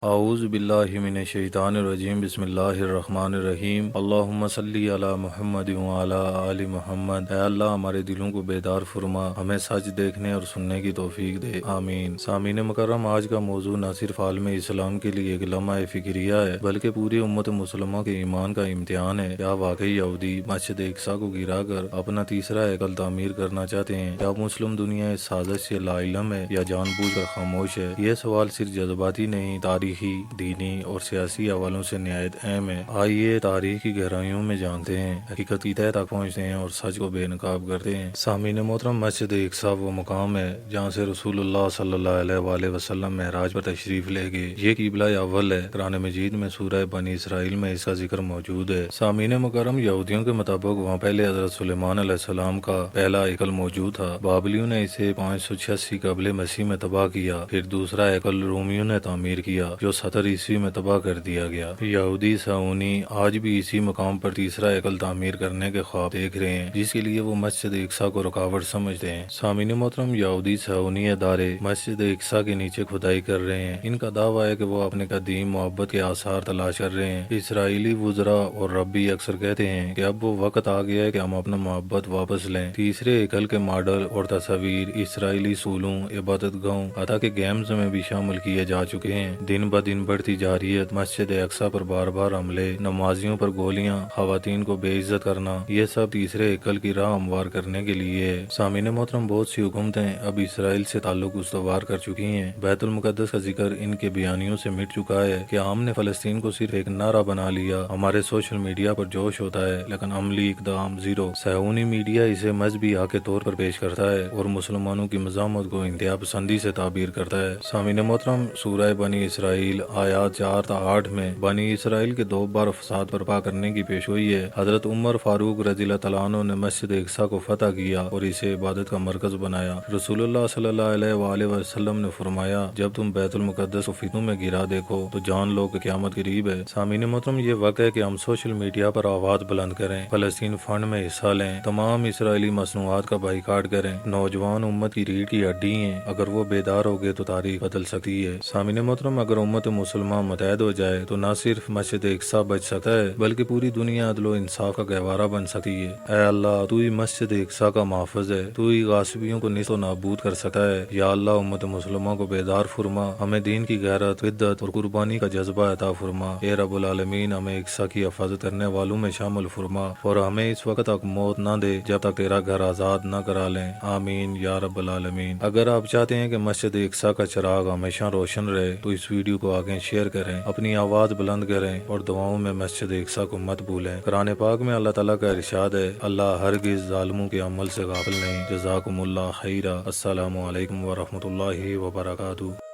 اعوذ باللہ من الشیطان الرجیم بسم اللہ الرحمن الرحیم اللہم صلی علی محمد وعلی آل محمد۔ اے اللہ ہمارے دلوں کو بیدار فرما، ہمیں سچ دیکھنے اور سننے کی توفیق دے، آمین۔ سامعین مکرم، آج کا موضوع نہ صرف عالم اسلام کے لیے ایک لمحہ فکریہ ہے بلکہ پوری امت مسلمہ کے ایمان کا امتحان ہے۔ کیا واقعی یہودی مسجد اقصی کو گرا کر اپنا تیسرا ہیکل تعمیر کرنا چاہتے ہیں؟ کیا مسلم دنیا اس سازش سے لا علم ہے یا جان بوجھ کر خاموش ہے؟ یہ سوال صرف جذباتی نہیں، تاریخی، دینی اور سیاسی حوالوں سے نہایت اہم ہے۔ آئیے تاریخ کی گہرائیوں میں جانتے ہیں، حقیقت کی تہہ تک پہنچتے ہیں اور سچ کو بے نقاب کرتے ہیں۔ سامعین محترم، مسجد اقصی وہ مقام ہے جہاں سے رسول اللہ صلی اللہ علیہ وآلہ وسلم معراج پر تشریف لے گئے۔ یہ قبلہ اول ہے۔ قرآن مجید میں سورہ بنی اسرائیل میں اس کا ذکر موجود ہے۔ سامعین مکرم، یہودیوں کے مطابق وہاں پہلے حضرت سلیمان علیہ السلام کا پہلا ہیکل موجود تھا۔ بابلیوں نے اسے 586 قبل مسیح میں تباہ کیا۔ پھر دوسرا ہیکل رومیوں نے تعمیر کیا جو 70 عیسوی میں تباہ کر دیا گیا۔ یہودی صہیونی آج بھی اسی مقام پر تیسرا ہیکل تعمیر کرنے کے خواب دیکھ رہے ہیں جس کے لیے وہ مسجد اقصی کو رکاوٹ سمجھتے ہیں۔ سامعین محترم، یہودی صہیونی ادارے مسجد اقصی کے نیچے کھدائی کر رہے ہیں۔ ان کا دعویٰ ہے کہ وہ اپنے قدیم محبت کے آثار تلاش کر رہے ہیں۔ اسرائیلی وزراء اور ربی اکثر کہتے ہیں کہ اب وہ وقت آ گیا ہے کہ ہم اپنا محبت واپس لیں۔ تیسرے ہیکل کے ماڈل اور تصاویر اسرائیلی سولوں، عبادت گاہوں، حتیٰ کہ گیمز میں بھی شامل کیے جا چکے ہیں۔ دن بدن بڑھتی جارحیت، مسجد اقصی پر بار بار حملے، نمازیوں پر گولیاں، خواتین کو بے عزت کرنا، یہ سب تیسرے ہیکل کی راہ ہموار کرنے کے لیے ہے۔ سامعین محترم، بہت سی حکومتیں اب اسرائیل سے تعلق استوار کر چکی ہیں۔ بیت المقدس کا ذکر ان کے بیانیوں سے مٹ چکا ہے کہ ہم نے فلسطین کو صرف ایک نعرہ بنا لیا۔ ہمارے سوشل میڈیا پر جوش ہوتا ہے لیکن عملی اقدام زیرو۔ صہیونی میڈیا اسے مذہبی حق کے طور پر پیش کرتا ہے اور مسلمانوں کی مزاحمت کو انتہا پسندی سے تعبیر کرتا ہے۔ سامعین محترم، سورہ بنی اسرائیل آیات 4 تا 8 میں بنی اسرائیل کے 2 بار فساد برپا کرنے کی پیشگوئی ہے۔ حضرت عمر فاروق رضی اللہ تعالیٰ عنہ نے مسجد اقصی کو فتح کیا اور اسے عبادت کا مرکز بنایا۔ رسول اللہ صلی اللہ علیہ وآلہ وسلم نے فرمایا، جب تم بیت المقدس کو فتنوں میں گرا دیکھو تو جان لو کہ قیامت قریب ہے۔ سامعین محترم، یہ وقت ہے کہ ہم سوشل میڈیا پر آواز بلند کریں، فلسطین فنڈ میں حصہ لیں، تمام اسرائیلی مصنوعات کا بائیکاٹ کریں۔ نوجوان امت کی ریڑھ کی ہڈی ہیں، اگر وہ بیدار ہو گئے تو تاریخ بدل سکتی ہے۔ سامعین محترم، اگر امت مسلمان متحد ہو جائے تو نہ صرف مسجد اقصی بچ سکتا ہے بلکہ پوری دنیا عدل و انصاف کا گہوارہ بن سکتی ہے۔ اے اللہ، تو ہی مسجد اقصی کا محافظ ہے، تو ہی غاصبیوں کو نیست و نابود کر سکتا ہے۔ یا اللہ، امت مسلمہ کو بیدار فرما، ہمیں دین کی غیرت، عدت اور قربانی کا جذبہ عطا فرما۔ اے رب العالمین، ہمیں اقصی کی حفاظت کرنے والوں میں شامل فرما اور ہمیں اس وقت تک موت نہ دے جب تک تیرا گھر آزاد نہ کرا لیں، آمین یا رب العالمین۔ اگر آپ چاہتے ہیں کہ مسجد اقصی کا چراغ ہمیشہ روشن رہے تو اس ویڈیو کو آگے شیئر کریں، اپنی آواز بلند کریں اور دعاؤں میں مسجد اقصی کو مت بھولیں۔ قرآن پاک میں اللہ تعالیٰ کا ارشاد ہے، اللہ ہرگز ظالموں کے عمل سے غافل نہیں۔ جزاکم اللہ خیرا۔ السلام علیکم ورحمۃ اللہ وبرکاتہ۔